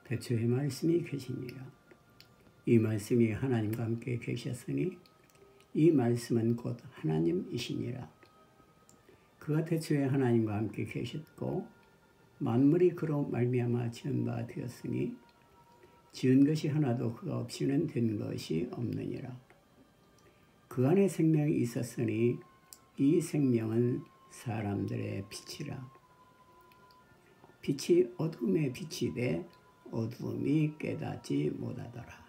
대초에 말씀이 계시니라. 이 말씀이 하나님과 함께 계셨으니 이 말씀은 곧 하나님이시니라. 그가 대초에 하나님과 함께 계셨고 만물이 그로 말미암아 지은 바 되었으니 지은 것이 하나도 그가 없이는 된 것이 없느니라. 그 안에 생명이 있었으니 이 생명은 사람들의 빛이라. 빛이 어둠의 빛이 돼 어둠이 깨닫지 못하더라.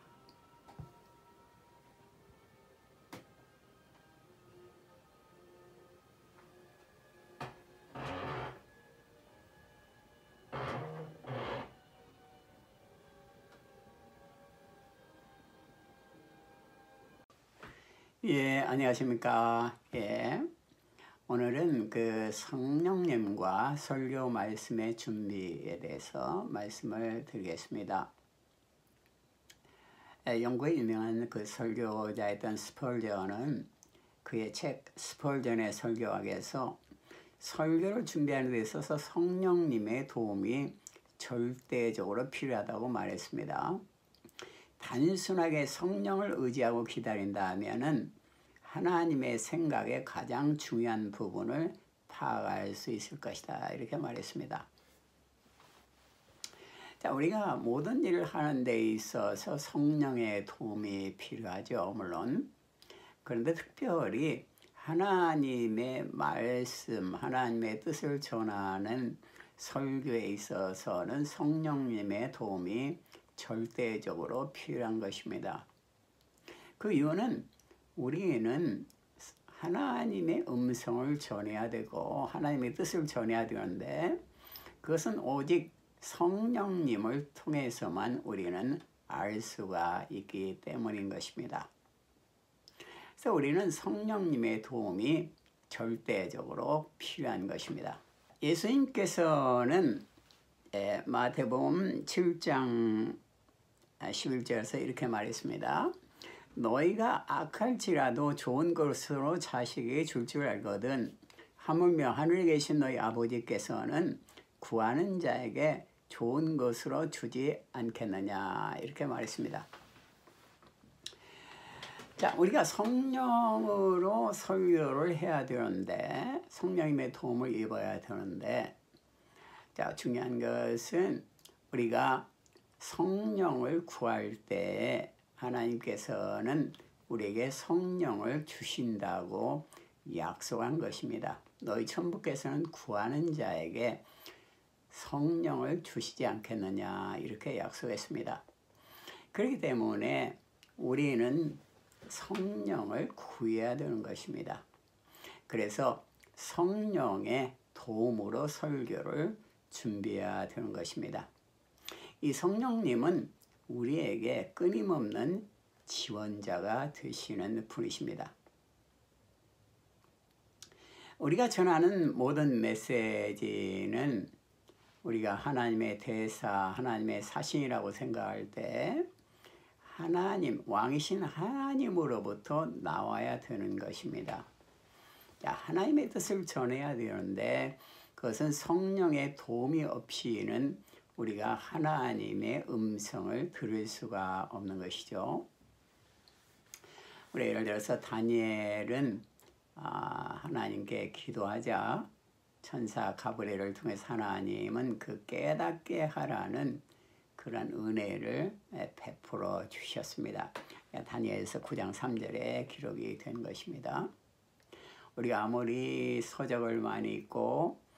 예, 안녕하십니까. 예. 오늘은 그 성령님과 설교 말씀의 준비에 대해서 말씀을 드리겠습니다. 영국의 유명한 그 설교자였던 스펄전은 그의 책 스펄전의 설교학에서 설교를 준비하는 데 있어서 성령님의 도움이 절대적으로 필요하다고 말했습니다. 단순하게 성령을 의지하고 기다린다면은 하나님의 생각의 가장 중요한 부분을 파악할 수 있을 것이다. 이렇게 말했습니다. 자, 우리가 모든 일을 하는 데 있어서 성령의 도움이 필요하죠. 물론. 그런데 특별히 하나님의 말씀, 하나님의 뜻을 전하는 설교에 있어서는 성령님의 도움이 절대적으로 필요한 것입니다. 그 이유는 우리는 하나님의 음성을 전해야 되고 하나님의 뜻을 전해야 되는데 그것은 오직 성령님을 통해서만 우리는 알 수가 있기 때문인 것입니다. 그래서 우리는 성령님의 도움이 절대적으로 필요한 것입니다. 예수님께서는 마태복음 7장 11절에서 이렇게 말했습니다. 너희가 악할지라도 좋은 것으로 자식에게 줄 줄 알거든 하물며 하늘에 계신 너희 아버지께서는 구하는 자에게 좋은 것으로 주지 않겠느냐 이렇게 말했습니다. 자, 우리가 성령으로 설교를 해야 되는데 성령님의 도움을 입어야 되는데 자, 중요한 것은 우리가 성령을 구할 때 하나님께서는 우리에게 성령을 주신다고 약속한 것입니다. 너희 천부께서는 구하는 자에게 성령을 주시지 않겠느냐 이렇게 약속했습니다. 그렇기 때문에 우리는 성령을 구해야 되는 것입니다. 그래서 성령의 도움으로 설교를 준비해야 되는 것입니다. 이 성령님은 우리에게 끊임없는 지원자가 되시는 분이십니다. 우리가 전하는 모든 메시지는 우리가 하나님의 대사, 하나님의 사신이라고 생각할 때 하나님, 왕이신 하나님으로부터 나와야 되는 것입니다. 자, 하나님의 뜻을 전해야 되는데 그것은 성령의 도움이 없이는 우리가 하나님의 음성을 들을 수가 없는 것이죠. 우리 예를 들어서 다니엘은 하나님께 기도하자 천사 가브리엘을 통해서 하나님은 그 깨닫게 하라는 그런 은혜를 베풀어 주셨습니다. 다니엘서 9장 3절에 기록이 된 것입니다. 우리가 아무리 서적을 많이 읽고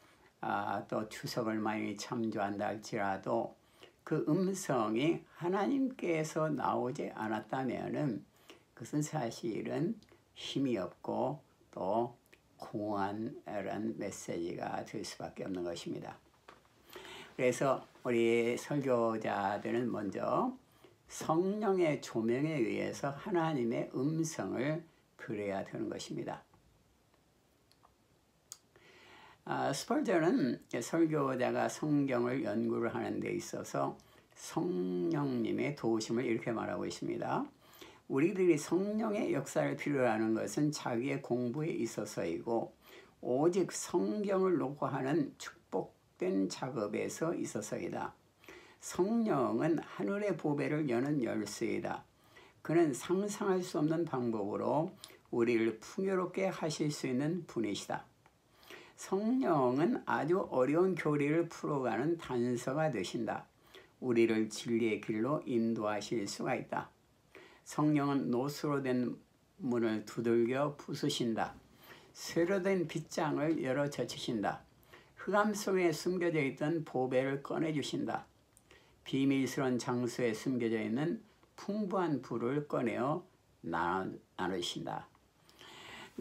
또 주석을 많이 참조한다 할지라도 그 음성이 하나님께서 나오지 않았다면 그것은 사실은 힘이 없고 또 공허한 메시지가 될 수밖에 없는 것입니다. 그래서 우리 설교자들은 먼저 성령의 조명에 의해서 하나님의 음성을 들어야 되는 것입니다. 스펄전은 설교자가 성경을 연구를 하는 데 있어서 성령님의 도우심을 이렇게 말하고 있습니다. 우리들이 성령의 역사를 필요로 하는 것은 자기의 공부에 있어서이고 오직 성경을 놓고 하는 축복된 작업에서 있어서이다. 성령은 하늘의 보배를 여는 열쇠이다. 그는 상상할 수 없는 방법으로 우리를 풍요롭게 하실 수 있는 분이시다. 성령은 아주 어려운 교리를 풀어가는 단서가 되신다. 우리를 진리의 길로 인도하실 수가 있다. 성령은 노수로 된 문을 두들겨 부수신다. 쇠로 된 빗장을 열어 젖히신다. 흑암 속에 숨겨져 있던 보배를 꺼내주신다. 비밀스러운 장소에 숨겨져 있는 풍부한 불을 꺼내어 나누신다.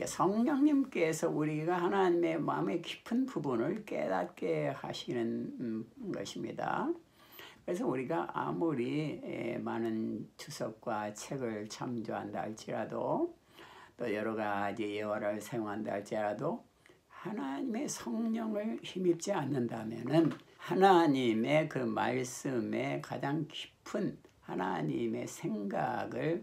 성령님께서 우리가 하나님의 마음의 깊은 부분을 깨닫게 하시는 것입니다. 그래서 우리가 아무리 많은 주석과 책을 참조한다 할지라도 또 여러 가지 예화를 사용한다 할지라도 하나님의 성령을 힘입지 않는다면은 하나님의 그 말씀의 가장 깊은 하나님의 생각을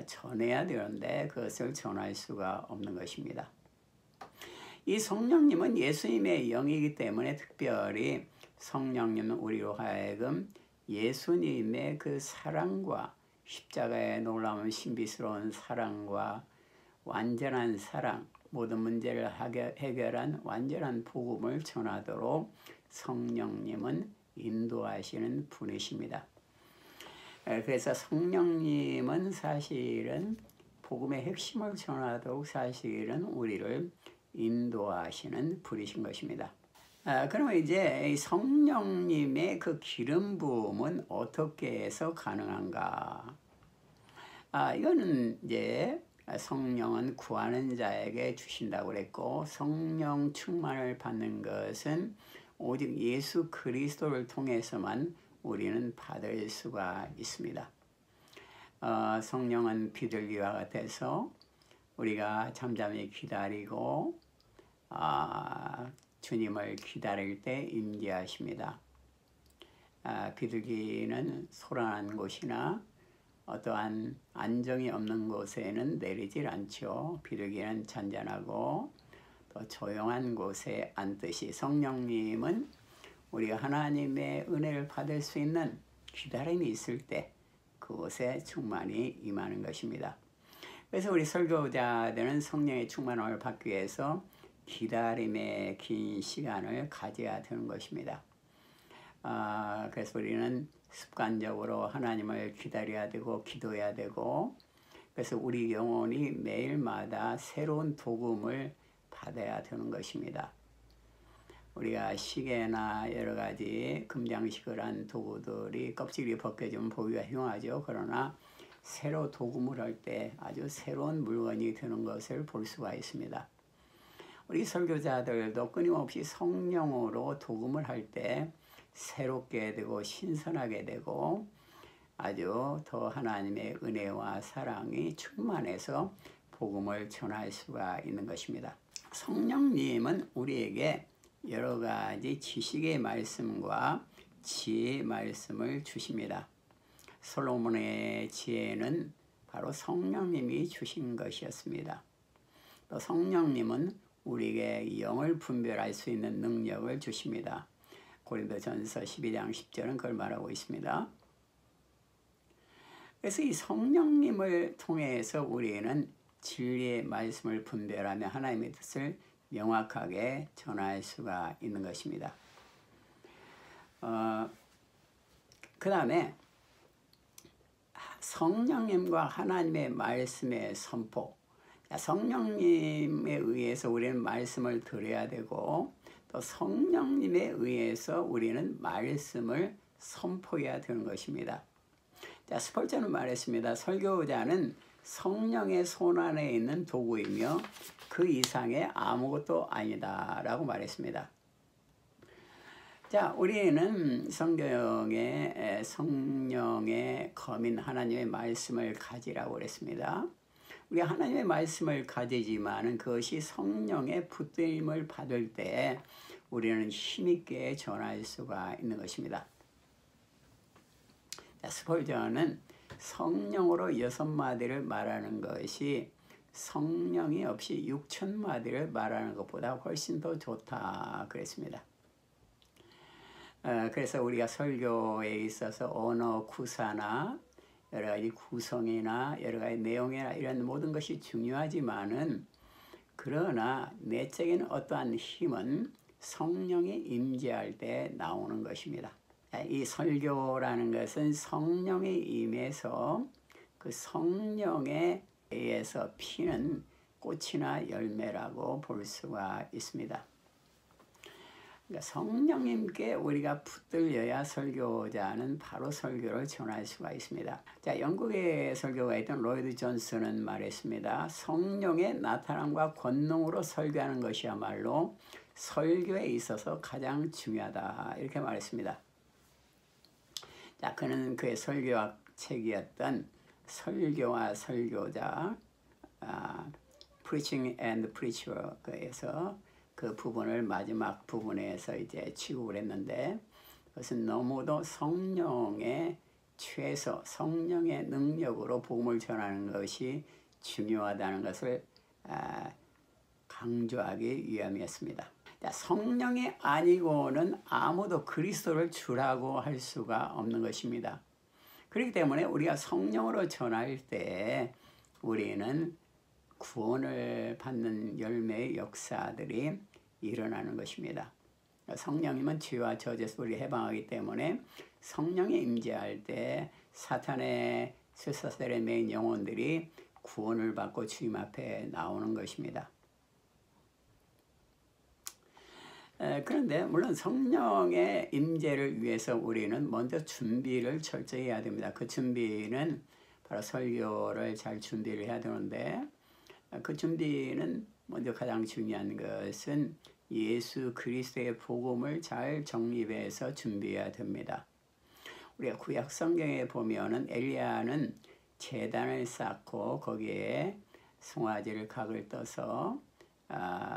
전해야 되는데 그것을 전할 수가 없는 것입니다. 이 성령님은 예수님의 영이기 때문에 특별히 성령님은 우리로 하여금 예수님의 그 사랑과 십자가의 놀라운 신비스러운 사랑과 완전한 사랑, 모든 문제를 해결한 완전한 복음을 전하도록 성령님은 인도하시는 분이십니다. 그래서 성령님은 사실은 복음의 핵심을 전하도록 사실은 우리를 인도하시는 분이신 것입니다. 그러면 이제 성령님의 그 기름 부음은 어떻게 해서 가능한가? 이거는 이제 성령은 구하는 자에게 주신다고 그랬고 성령 충만을 받는 것은 오직 예수 그리스도를 통해서만 우리는 받을 수가 있습니다. 성령은 비둘기와 같아서 우리가 잠잠히 기다리고 주님을 기다릴 때 임재하십니다. 비둘기는 소란한 곳이나 어떠한 안정이 없는 곳에는 내리질 않죠. 비둘기는 잔잔하고 또 조용한 곳에 앉듯이 성령님은 우리가 하나님의 은혜를 받을 수 있는 기다림이 있을 때 그곳에 충만히 임하는 것입니다. 그래서 우리 설교자들은 성령의 충만함을 받기 위해서 기다림의 긴 시간을 가져야 되는 것입니다. 그래서 우리는 습관적으로 하나님을 기다려야 되고 기도해야 되고 그래서 우리 영혼이 매일마다 새로운 복음을 받아야 되는 것입니다. 우리가 시계나 여러 가지 금장식을 한 도구들이 껍질이 벗겨지면 보기가 흉하죠. 그러나 새로 도금을 할 때 아주 새로운 물건이 되는 것을 볼 수가 있습니다. 우리 설교자들도 끊임없이 성령으로 도금을 할 때 새롭게 되고 신선하게 되고 아주 더 하나님의 은혜와 사랑이 충만해서 복음을 전할 수가 있는 것입니다. 성령님은 우리에게 여러 가지 지식의 말씀과 지혜의 말씀을 주십니다. 솔로몬의 지혜는 바로 성령님이 주신 것이었습니다. 또 성령님은 우리에게 영을 분별할 수 있는 능력을 주십니다. 고린도전서 12장 10절은 그걸 말하고 있습니다. 그래서 이 성령님을 통해서 우리는 진리의 말씀을 분별하며 하나님의 뜻을 명확하게 전할 수가 있는 것입니다. 그 다음에 성령님과 하나님의 말씀의 선포. 성령님에 의해서 우리는 말씀을 들어야 되고 또 성령님에 의해서 우리는 말씀을 선포해야 되는 것입니다. 스펄전은 말했습니다. 설교자는 성령의 손 안에 있는 도구이며 그 이상의 아무것도 아니다 라고 말했습니다. 우리는 성경에 성령의 검인 하나님의 말씀을 가지라고 그랬습니다. 우리가 하나님의 말씀을 가지지만 그것이 성령의 붙들림을 받을 때 우리는 힘있게 전할 수가 있는 것입니다. 스펄전은 성령으로 6마디를 말하는 것이 성령이 없이 6,000마디를 말하는 것보다 훨씬 더 좋다 그랬습니다. 그래서 우리가 설교에 있어서 언어 구사나 여러 가지 구성이나 여러 가지 내용이나 이런 모든 것이 중요하지만은 그러나 내적인 어떠한 힘은 성령이 임재할 때 나오는 것입니다. 이 설교라는 것은 성령이 임해서 그 성령에 의해서 피는 꽃이나 열매라고 볼 수가 있습니다. 그러니까 성령님께 우리가 붙들려야 설교자는 바로 설교를 전할 수가 있습니다. 자, 영국의 설교가 있던 로이드 존슨은 말했습니다. 성령의 나타남과 권능으로 설교하는 것이야말로 설교에 있어서 가장 중요하다, 이렇게 말했습니다. 자, 그는 그의 설교학 책이었던 설교와 설교자, Preaching and Preacher에서 그 부분을 마지막 부분에서 이제 취급을 했는데, 그것은 너무도 성령의 최소, 성령의 능력으로 복음을 전하는 것이 중요하다는 것을 강조하기 위함이었습니다. 성령이 아니고는 아무도 그리스도를 주라고 할 수가 없는 것입니다. 그렇기 때문에 우리가 성령으로 전할 때 우리는 구원을 받는 열매의 역사들이 일어나는 것입니다. 성령님은 죄와 저주에서 우리를 해방하기 때문에 성령이 임재할 때 사탄의 쇠사슬에 매인 영혼들이 구원을 받고 주님 앞에 나오는 것입니다. 그런데 물론 성령의 임재를 위해서 우리는 먼저 준비를 철저히 해야 됩니다. 그 준비는 바로 설교를 잘 준비를 해야 되는데, 그 준비는 먼저 가장 중요한 것은 예수 그리스도의 복음을 잘 정립해서 준비해야 됩니다. 우리가 구약 성경에 보면은 엘리야는 제단을 쌓고 거기에 송아지를 각을 떠서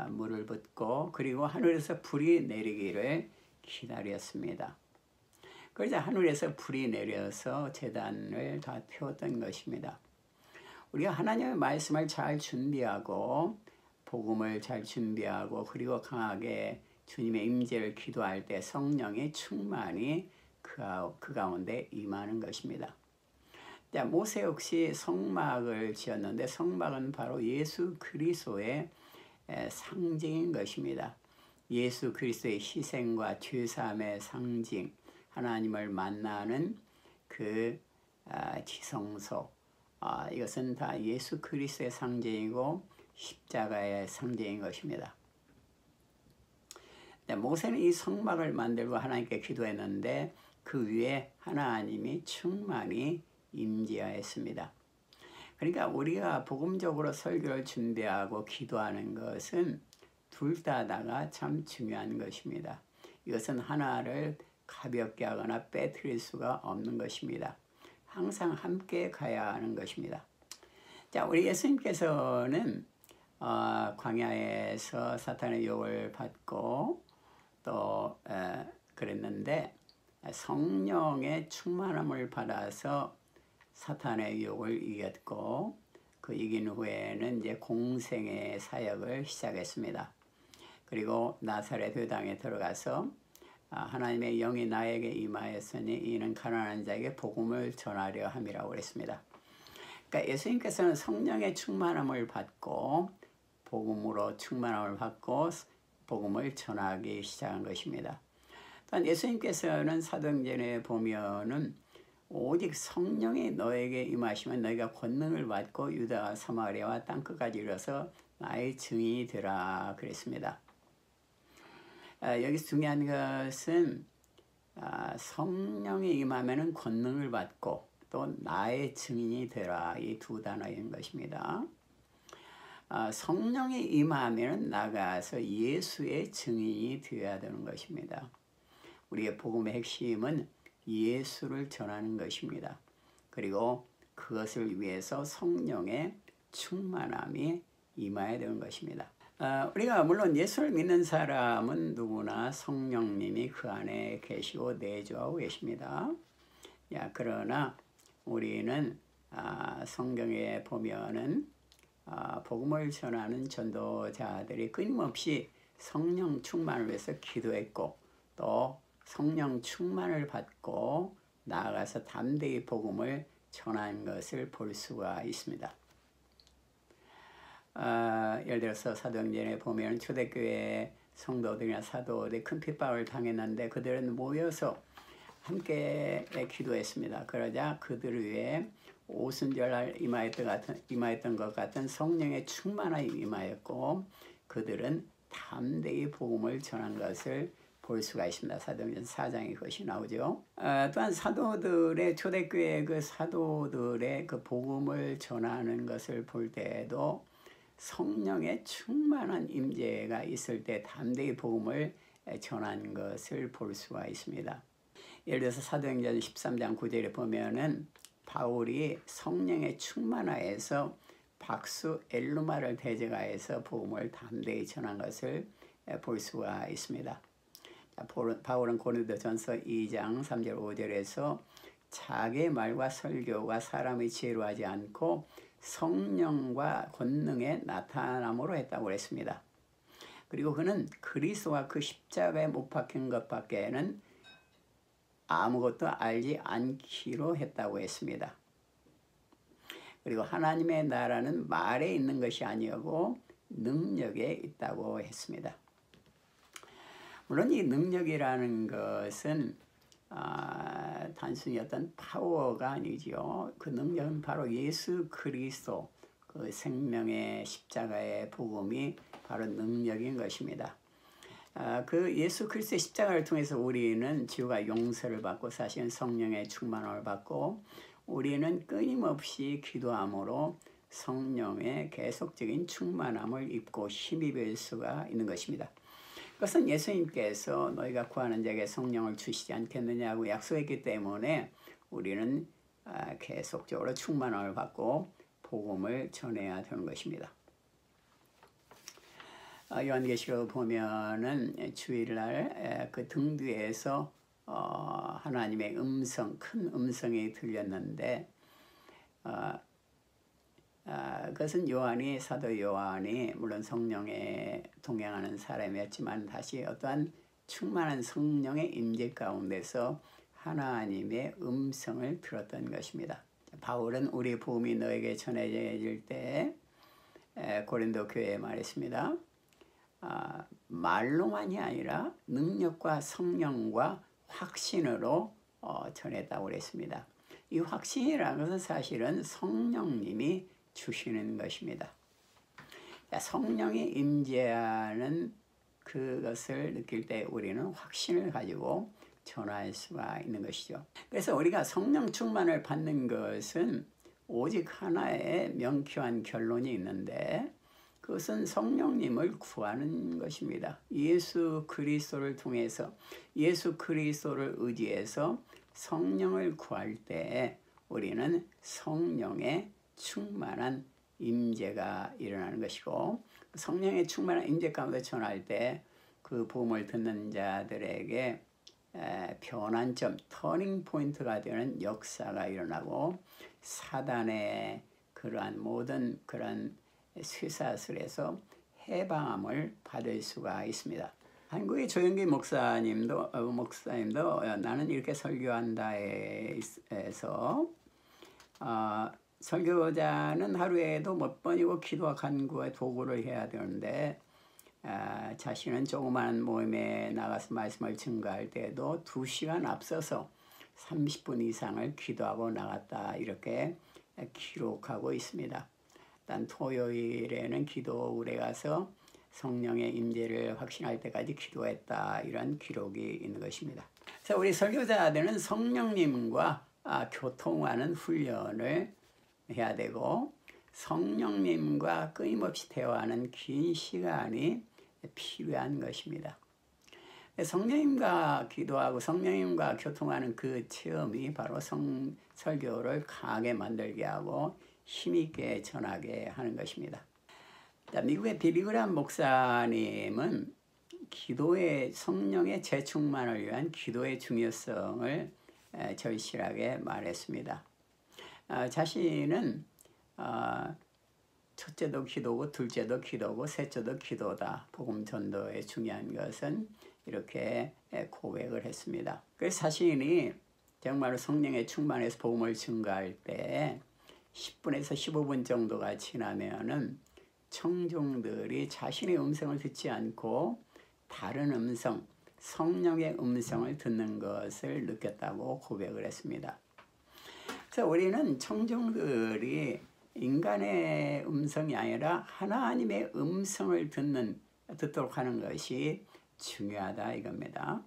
물을 붓고 그리고 하늘에서 불이 내리기를 기다렸습니다. 그러자 하늘에서 불이 내려서 제단을 다 태웠던 것입니다. 우리가 하나님의 말씀을 잘 준비하고 복음을 잘 준비하고 그리고 강하게 주님의 임재를 기도할 때 성령의 충만이 그 가운데 임하는 것입니다. 자, 모세 역시 성막을 지었는데 성막은 바로 예수 그리스도의 상징인 것입니다. 예수 그리스도의 희생과 죄사함의 상징, 하나님을 만나는 그 지성소, 이것은 다 예수 그리스도의 상징이고 십자가의 상징인 것입니다. 모세는 이 성막을 만들고 하나님께 기도했는데 그 위에 하나님이 충만히 임재하였습니다. 그러니까 우리가 복음적으로 설교를 준비하고 기도하는 것은 둘 다가 참 중요한 것입니다. 이것은 하나를 가볍게 하거나 빼뜨릴 수가 없는 것입니다. 항상 함께 가야 하는 것입니다. 자, 우리 예수님께서는 광야에서 사탄의 유혹을 받고 또 그랬는데 성령의 충만함을 받아서 사탄의 유혹을 이겼고 그 이긴 후에는 이제 공생의 사역을 시작했습니다. 그리고 나사렛 회당에 들어가서 하나님의 영이 나에게 임하였으니 이는 가난한 자에게 복음을 전하려 함이라고 그랬습니다. 그러니까 예수님께서는 성령의 충만함을 받고 복음으로 충만함을 받고 복음을 전하기 시작한 것입니다. 또한 예수님께서는 사도행전에 보면은 오직 성령이 너에게 임하시면 너희가 권능을 받고 유다 사마리아와 땅끝까지 이르러서 나의 증인이 되라 그랬습니다. 여기서 중요한 것은 성령이 임하면은 권능을 받고 또 나의 증인이 되라, 이 두 단어인 것입니다. 성령이 임하면 나가서 예수의 증인이 되어야 되는 것입니다. 우리의 복음의 핵심은 예수를 전하는 것입니다. 그리고 그것을 위해서 성령의 충만함이 임해야 되는 것입니다. 우리가 물론 예수를 믿는 사람은 누구나 성령님이 그 안에 계시고 내주하고 계십니다. 그러나 우리는 성경에 보면은 복음을 전하는 전도자들이 끊임없이 성령 충만을 위해서 기도했고 또 성령 충만을 받고 나아가서 담대히 복음을 전하는 것을 볼 수가 있습니다. 예를 들어서 사도행전에 보면 초대교회 성도들이나 사도들이 큰 핍박을 당했는데 그들은 모여서 함께 기도했습니다. 그러자 그들 위에 오순절날 임하였던 것 같은 성령의 충만함이 임하였고 그들은 담대히 복음을 전한 것을 볼 수가 있습니다. 사도행전 4장에 그것이 나오죠. 또한 사도들의 초대교회 그 사도들의 그 복음을 전하는 것을 볼 때에도 성령의 충만한 임재가 있을 때 담대히 복음을 전하는 것을 볼 수가 있습니다. 예를 들어서 사도행전 13장 9절에 보면은 바울이 성령의 충만하에서 박수 엘루마를 대제가해서 복음을 담대히 전한 것을 볼 수가 있습니다. 바울은 고린도전서 2장 3절 5절에서 자기의 말과 설교가 사람의 지혜로하지 않고 성령과 권능의 나타남으로 했다고 했습니다. 그리고 그는 그리스도와 그 십자가에 못 박힌 것밖에는 아무것도 알지 않기로 했다고 했습니다. 그리고 하나님의 나라는 말에 있는 것이 아니고 능력에 있다고 했습니다. 물론 이 능력이라는 것은 단순히 어떤 파워가 아니죠. 그 능력은 바로 예수 그리스도 그 생명의 십자가의 복음이 바로 능력인 것입니다. 그 예수 그리스도의 십자가를 통해서 우리는 죄와 용서를 받고 사실은 성령의 충만함을 받고 우리는 끊임없이 기도함으로 성령의 계속적인 충만함을 입고 힘입을 수가 있는 것입니다. 그것은 예수님께서 너희가 구하는 자에게 성령을 주시지 않겠느냐고 약속했기 때문에 우리는 계속적으로 충만함을 받고 복음을 전해야 되는 것입니다. 요한계시록을 보면은 주일날 그 등 뒤에서 하나님의 음성, 큰 음성이 들렸는데 그것은 사도 요한이 물론 성령에 동행하는 사람이었지만 다시 어떠한 충만한 성령의 임재 가운데서 하나님의 음성을 들었던 것입니다. 바울은 우리 복음이 너에게 전해질 때 고린도 교회에 말했습니다. 말로만이 아니라 능력과 성령과 확신으로 전했다고 그랬습니다. 이 확신이라는 것은 사실은 성령님이 주시는 것입니다. 성령이 임재하는 그것을 느낄 때 우리는 확신을 가지고 전할 수가 있는 것이죠. 그래서 우리가 성령 충만을 받는 것은 오직 하나의 명쾌한 결론이 있는데 그것은 성령님을 구하는 것입니다. 예수 그리스도를 통해서 예수 그리스도를 의지해서 성령을 구할 때 우리는 성령의 충만한 임재가 일어나는 것이고 성령의 충만한 임재 가운데 전할 때 그 복음을 듣는 자들에게 변환점, 터닝 포인트가 되는 역사가 일어나고 사단의 그러한 모든 그런 쇠사슬에서 해방함을 받을 수가 있습니다. 한국의 조영기 목사님도 나는 이렇게 설교한다에서 설교자는 하루에도 몇 번이고 기도와 간구의 도구를 해야 되는데 자신은 조그마한 모임에 나가서 말씀을 증거할 때도 2시간 앞서서 30분 이상을 기도하고 나갔다 이렇게 기록하고 있습니다. 일단 토요일에는 기도울에 가서 성령의 임재를 확신할 때까지 기도했다 이런 기록이 있는 것입니다. 그래서 우리 설교자들은 성령님과 교통하는 훈련을 해야 되고 성령님과 끊임없이 대화하는 긴 시간이 필요한 것입니다. 성령님과 기도하고 성령님과 교통하는 그 체험이 바로 설교를 강하게 만들게 하고 힘있게 전하게 하는 것입니다. 미국의 빌리그람 목사님은 기도의 성령의 재충만을 위한 기도의 중요성을 절실하게 말했습니다. 자신은 첫째도 기도고 둘째도 기도고 셋째도 기도다. 복음 전도의 중요한 것은 이렇게 고백을 했습니다. 그래서 자신이 정말 성령의 충만해서 복음을 증거할 때 10분에서 15분 정도가 지나면은 청중들이 자신의 음성을 듣지 않고 다른 음성, 성령의 음성을 듣는 것을 느꼈다고 고백을 했습니다. 그래서 우리는 청중들이 인간의 음성이 아니라 하나님의 음성을 듣도록 하는 것이 중요하다 이겁니다.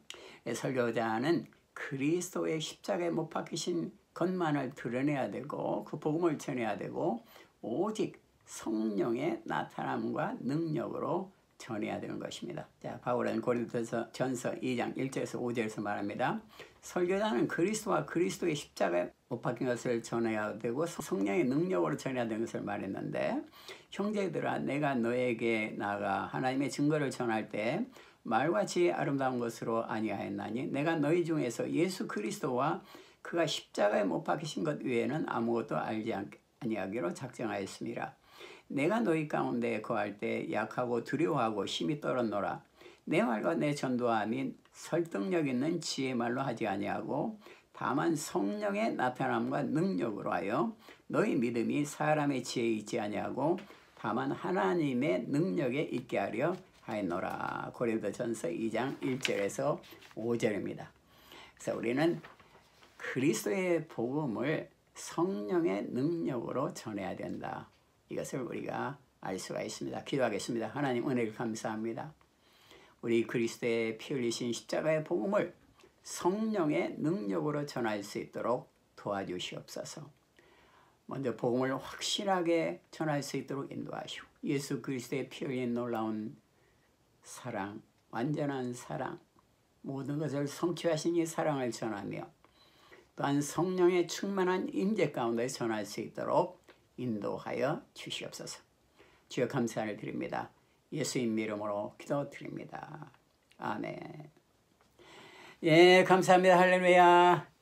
설교자는 그리스도의 십자가에 못 박히신 것만을 드러내야 되고 그 복음을 전해야 되고 오직 성령의 나타남과 능력으로 전해야 되는 것입니다. 자, 바울은 고린도전서 2장 1절에서 5절에서 말합니다. 설교자는 그리스도와 그리스도의 십자가에 못 박힌 것을 전해야 되고 성령의 능력으로 전해야 되는 것을 말했는데, 형제들아 내가 너에게 나가 하나님의 증거를 전할 때 말과 지혜의 아름다운 것으로 아니하였나니 내가 너희 중에서 예수 그리스도와 그가 십자가에 못 박히신 것 외에는 아무것도 알지 아니하기로 작정하였습니다. 내가 너희 가운데 거할 때 약하고 두려워하고 심히 떨었노라. 내 말과 내 전도함이 설득력 있는 지혜의 말로 하지 아니하고 다만 성령의 나타남과 능력으로 하여 너희 믿음이 사람의 지혜에 있지 아니하고 다만 하나님의 능력에 있게 하려 하였노라. 고린도전서 2장 1절에서 5절입니다. 그래서 우리는 그리스도의 복음을 성령의 능력으로 전해야 된다. 이것을 우리가 알 수가 있습니다. 기도하겠습니다. 하나님 은혜를 감사합니다. 우리 그리스도의 피 흘리신 십자가의 복음을 성령의 능력으로 전할 수 있도록 도와주시옵소서. 먼저 복음을 확실하게 전할 수 있도록 인도하시오. 예수 그리스도의 피 흘린 놀라운 사랑, 완전한 사랑, 모든 것을 성취하신 이 사랑을 전하며 또한 성령의 충만한 임재 가운데 전할 수 있도록 인도하여 주시옵소서. 주여 감사를 드립니다. 예수님 이름으로 기도드립니다. 아멘. 예, 감사합니다. 할렐루야.